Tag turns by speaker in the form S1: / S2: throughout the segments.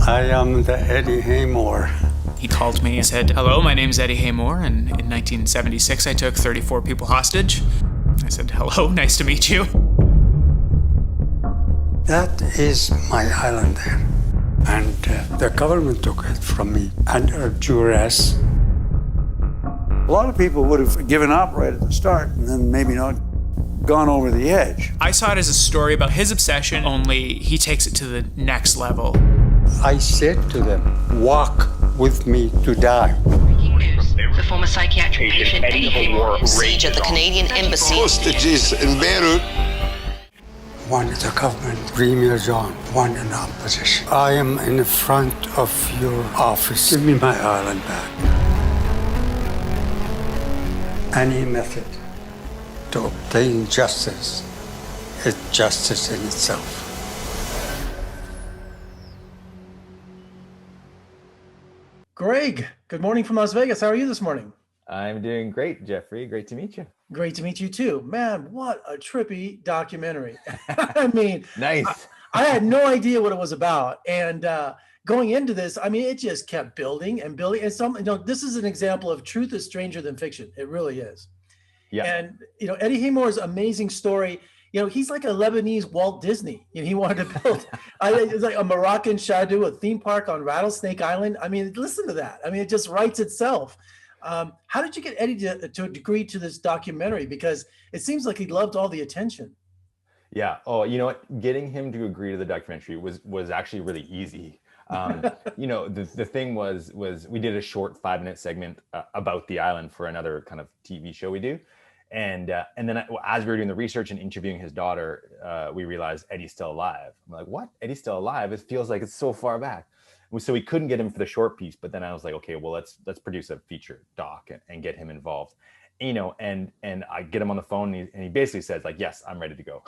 S1: I am the Eddie Haymore.
S2: He called me and said, "Hello, my name's Eddy Haymore, and in 1976 I took 34 people hostage." I said, "Hello, nice to meet you."
S1: That is my island there. And the government took it from me under duress.
S3: A lot of people would have given up right at the start and then maybe not gone over the edge.
S2: I saw it as a story about his obsession, only he takes it to the next level.
S1: I said to them, walk with me to die.
S4: The former psychiatric patient Eddy Haymore.
S5: Siege at the Canadian embassy.
S6: Hostages in Beirut.
S1: One in the government, Premier John, one in opposition. I am in front of your office. Give me my island back. Any method to obtain justice is justice in itself.
S7: Greg, good morning from Las Vegas. How are you this morning?
S8: I'm doing great, Jeffrey. Great to meet you.
S7: Great to meet you too. Man, what a trippy documentary. I mean,
S8: Nice.
S7: I had no idea what it was about. And going into this, I mean, it just kept building and building. And this is an example of truth is stranger than fiction. It really is.
S8: Yeah.
S7: And, Eddy Haymore's amazing story, he's like a Lebanese Walt Disney. He wanted to build it's like a Moroccan Shadu, a theme park on Rattlesnake Island. I mean, listen to that. I mean, it just writes itself. How did you get Eddy to agree to this documentary? Because it seems like he loved all the attention.
S8: Yeah. Oh, you know what? Getting him to agree to the documentary was actually really easy. The thing was we did a short 5-minute segment about the island for another kind of TV show we do. And then as we were doing the research and interviewing his daughter, we realized Eddy's still alive. I'm like, what? Eddie's still alive? It feels like it's so far back. So we couldn't get him for the short piece, but then I was like, okay, well, let's produce a feature doc and get him involved, and I get him on the phone and he basically says like, yes, I'm ready to go,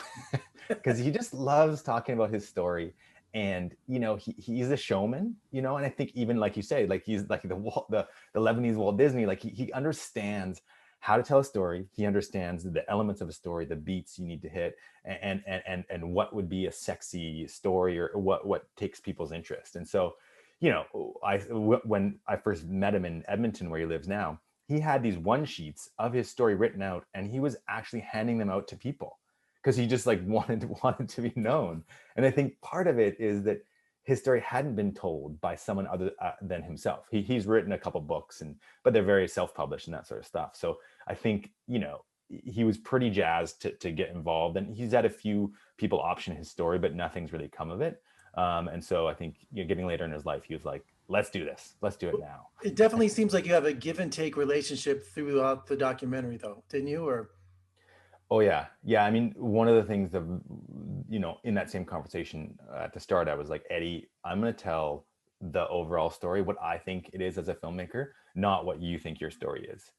S8: because he just loves talking about his story, and he's a showman, and I think even like you say, like he's like the Lebanese Walt Disney, like he understands how to tell a story. He understands the elements of a story, the beats you need to hit, and what would be a sexy story or what takes people's interest. And so, when I first met him in Edmonton, where he lives now, he had these one sheets of his story written out, and he was actually handing them out to people because he just like wanted to be known. And I think part of it is that his story hadn't been told by someone other than himself. He's written a couple books, but they're very self-published and that sort of stuff. So I think, he was pretty jazzed to get involved, and he's had a few people option his story, but nothing's really come of it. And so I think getting later in his life, he was like, let's do this. Let's do it now.
S7: It definitely seems like you have a give and take relationship throughout the documentary though, didn't you? Or
S8: Oh yeah. Yeah. I mean, one of the things that, in that same conversation at the start, I was like, Eddy, I'm going to tell the overall story, what I think it is as a filmmaker, not what you think your story is.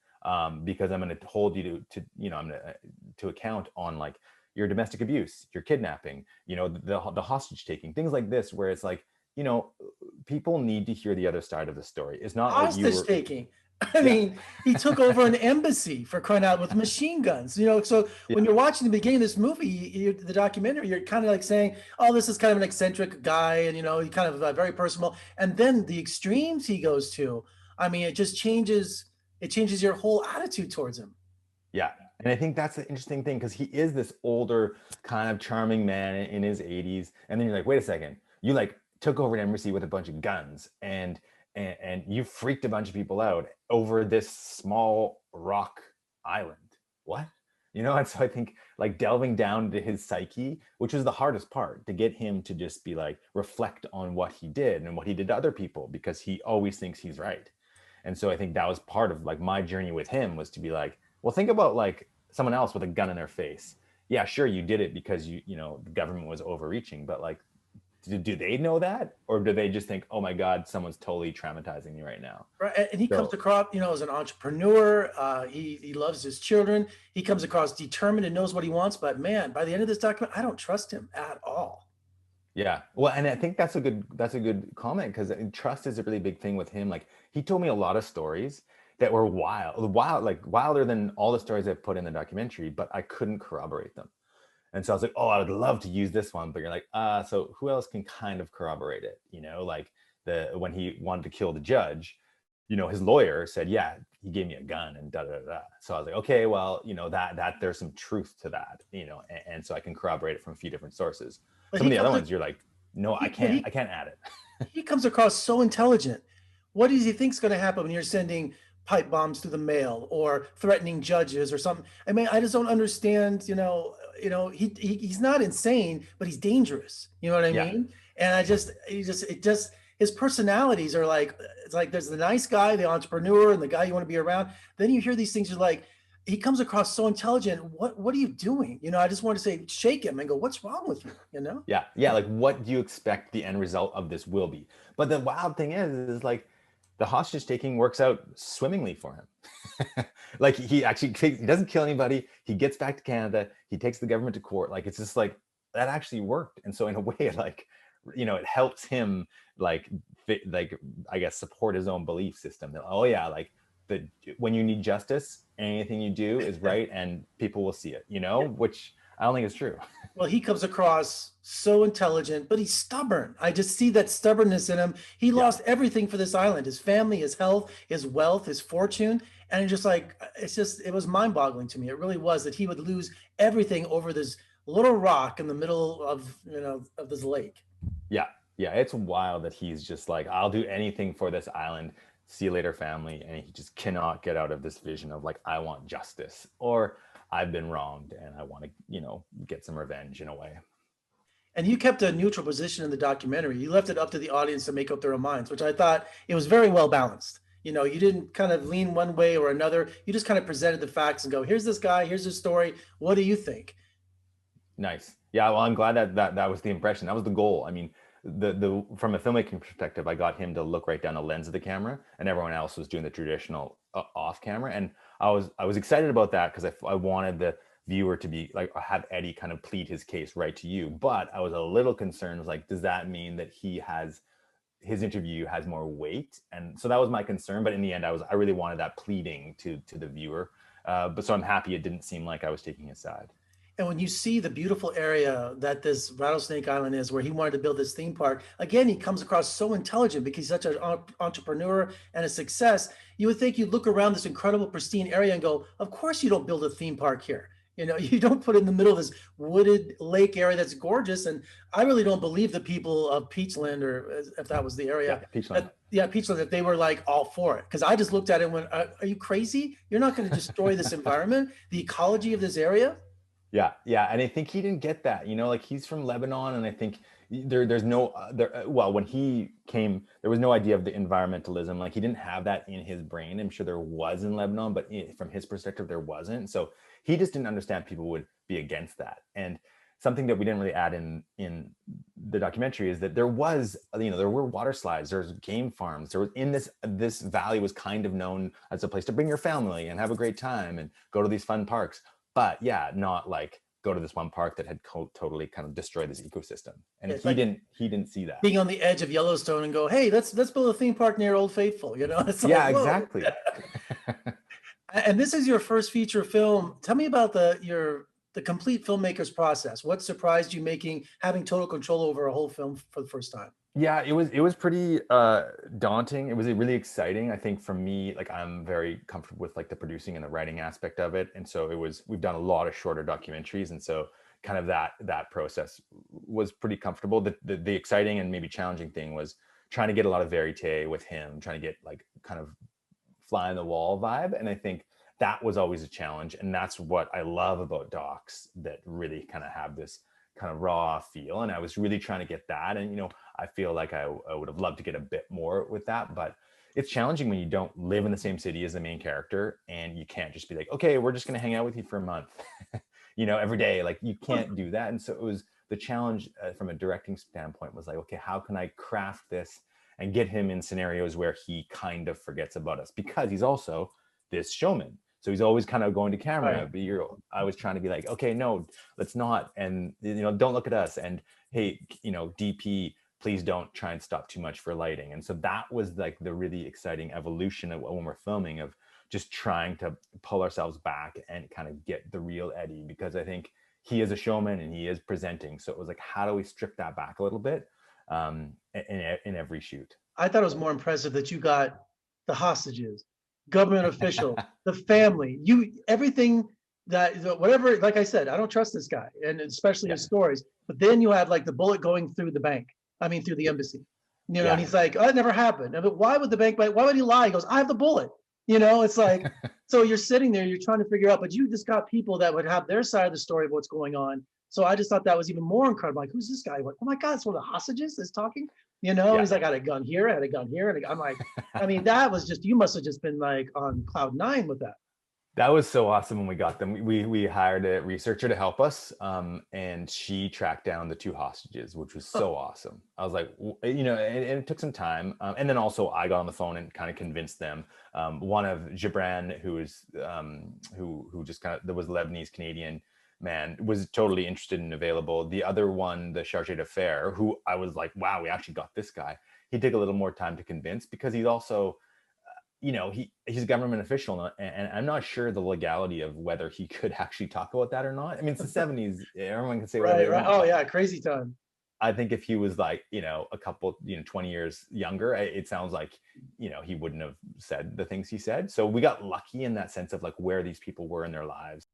S8: Because I'm going to hold you to account on like your domestic abuse, your kidnapping, the hostage taking, things like this, where it's like, people need to hear the other side of the story. It's not
S7: hostage taking. I mean, he took over an embassy, for crying out, with machine guns. So when you're watching the beginning of this movie, the documentary, you're kind of like saying, "Oh, this is kind of an eccentric guy," and he kind of very personal. And then the extremes he goes to, I mean, it just changes. It changes your whole attitude towards him.
S8: Yeah, and I think that's the interesting thing, because he is this older, kind of charming man in his 80s, and then you're like, wait a second, you like took over an embassy with a bunch of guns and you freaked a bunch of people out over this small rock island. What? And so I think like delving down to his psyche, which was the hardest part, to get him to just be like, reflect on what he did and what he did to other people, because he always thinks he's right. And so I think that was part of like my journey with him, was to be like, well, think about like someone else with a gun in their face. Yeah, sure, you did it because the government was overreaching, but like, do they know that, or do they just think, oh my God, someone's totally traumatizing me right now?
S7: Right, and he comes across, as an entrepreneur. He loves his children. He comes across determined and knows what he wants. But man, by the end of this document, I don't trust him at all.
S8: Yeah, well, and I think that's a good comment, because trust is a really big thing with him. Like, he told me a lot of stories that were like wilder than all the stories I've put in the documentary, but I couldn't corroborate them. And so I was like, oh, I would love to use this one, but you're like, so who else can kind of corroborate it? Like when he wanted to kill the judge, his lawyer said, yeah, he gave me a gun and da da da. So I was like, okay, well, that there's some truth to that, and so I can corroborate it from a few different sources.
S7: But
S8: Some of the other ones, you're like, no, I can't add it.
S7: He comes across so intelligent. What does he think's going to happen when you're sending pipe bombs through the mail or threatening judges or something? I mean, I just don't understand. He's not insane, but he's dangerous. You know what I mean? And his personalities are like, it's like there's the nice guy, the entrepreneur, and the guy you want to be around. Then you hear these things, you're like, he comes across so intelligent. What are you doing? I just want to say, shake him and go, what's wrong with you?
S8: Yeah. Like, what do you expect the end result of this will be? But the wild thing is like the hostage taking works out swimmingly for him. Like he doesn't kill anybody. He gets back to Canada. He takes the government to court. Like, it's just like that actually worked. And so in a way, like, it helps him like I guess support his own belief system. Oh yeah, like when you need justice, anything you do is right, and people will see it. Which I don't think is true.
S7: Well, he comes across so intelligent, but he's stubborn. I just see that stubbornness in him. He lost everything for this island: his family, his health, his wealth, his fortune, and it was mind-boggling to me. It really was, that he would lose everything over this little rock in the middle of of this lake.
S8: Yeah, it's wild that he's just like, I'll do anything for this island. See you later, family. And he just cannot get out of this vision of like, I want justice, or I've been wronged and I want to, get some revenge in a way.
S7: And you kept a neutral position in the documentary. You left it up to the audience to make up their own minds, which I thought it was very well balanced. You didn't kind of lean one way or another. You just kind of presented the facts and go, here's this guy, here's his story. What do you think?
S8: Nice. Yeah, well, I'm glad that was the impression. That was the goal. I mean, the from a filmmaking perspective, I got him to look right down the lens of the camera, and everyone else was doing the traditional off camera. And I was excited about that because I wanted the viewer to be like, have Eddy kind of plead his case right to you. But I was a little concerned, like, does that mean that his interview has more weight? And so that was my concern. But in the end, I really wanted that pleading to the viewer. But so I'm happy it didn't seem like I was taking his side.
S7: And when you see the beautiful area that this Rattlesnake Island is, where he wanted to build this theme park, again, he comes across so intelligent because he's such an entrepreneur and a success. You would think you'd look around this incredible, pristine area and go, of course you don't build a theme park here. You don't put it in the middle of this wooded lake area that's gorgeous. And I really don't believe the people of Peachland, or if that was the area.
S8: Peachland.
S7: Peachland, that they were like all for it. Because I just looked at it and went, are you crazy? You're not going to destroy this environment, the ecology of this area?
S8: Yeah. And I think he didn't get that, like he's from Lebanon, and I think there's no, when he came, there was no idea of the environmentalism. Like he didn't have that in his brain. I'm sure there was in Lebanon, but from his perspective, there wasn't. So he just didn't understand people would be against that. And something that we didn't really add in the documentary is that there was, there were water slides, there's game farms, there was this valley was kind of known as a place to bring your family and have a great time and go to these fun parks. But yeah, not like go to this one park that had totally kind of destroyed this ecosystem. And he didn't see that.
S7: Being on the edge of Yellowstone and go, hey, let's build a theme park near Old Faithful. It's like,
S8: yeah, exactly.
S7: And this is your first feature film. Tell me about the complete filmmaker's process. What surprised you having total control over a whole film for the first time?
S8: Yeah, it was pretty daunting. It was really exciting. I think for me, like I'm very comfortable with like the producing and the writing aspect of it. And so we've done a lot of shorter documentaries. And so kind of that process was pretty comfortable. The exciting and maybe challenging thing was trying to get a lot of verite with him, trying to get like kind of fly on the wall vibe. And I think that was always a challenge. And that's what I love about docs that really kind of have this kind of raw feel. And I was really trying to get that. And, I feel like I would have loved to get a bit more with that, but it's challenging when you don't live in the same city as the main character and you can't just be like, okay, we're just going to hang out with you for a month, every day. Like you can't do that. And so it was the challenge from a directing standpoint was like, okay, how can I craft this and get him in scenarios where he kind of forgets about us, because he's also this showman. So he's always kind of going to camera. Right. But I was trying to be like, okay, no, let's not. And, don't look at us. And hey, DP, please don't try and stop too much for lighting. And so that was like the really exciting evolution of when we're filming, of just trying to pull ourselves back and kind of get the real Eddy, because I think he is a showman and he is presenting. So it was like, how do we strip that back a little bit in every shoot?
S7: I thought it was more impressive that you got the hostages, government official, the family, everything that whatever. Like I said, I don't trust this guy, and especially his stories. But then you had like the bullet going through the bank. I mean, through the embassy. You know, and he's like, "Oh, it never happened." But why would the bank? Why would he lie? He goes, "I have the bullet." You know, it's like, so you're sitting there, you're trying to figure out, but you just got people that would have their side of the story of what's going on. So I just thought that was even more incredible. Like, who's this guy? Like, oh my God, it's one of the hostages that's talking. You know, he's like, I had a gun here, I had a gun here. And I'm like, I mean, that was just, you must have just been like on cloud nine with that.
S8: That was so awesome when we got them. We hired a researcher to help us, and she tracked down the 2 hostages, which was so awesome. I was like, you know, and it took some time. And then also I got on the phone and kind of convinced them. One of Gibran, who just kind of, there was Lebanese Canadian man, was totally interested and available. The other one, the charge d'affaires, who I was like, wow, we actually got this guy. He took a little more time to convince because he's also, you know, he's a government official, and I'm not sure the legality of whether he could actually talk about that or not. I mean, it's the 70s. Everyone can say whatever they want.
S7: Oh yeah, crazy time.
S8: I think if he was like, you know, a couple, you know, 20 years younger, it sounds like, you know, he wouldn't have said the things he said. So we got lucky in that sense of like where these people were in their lives.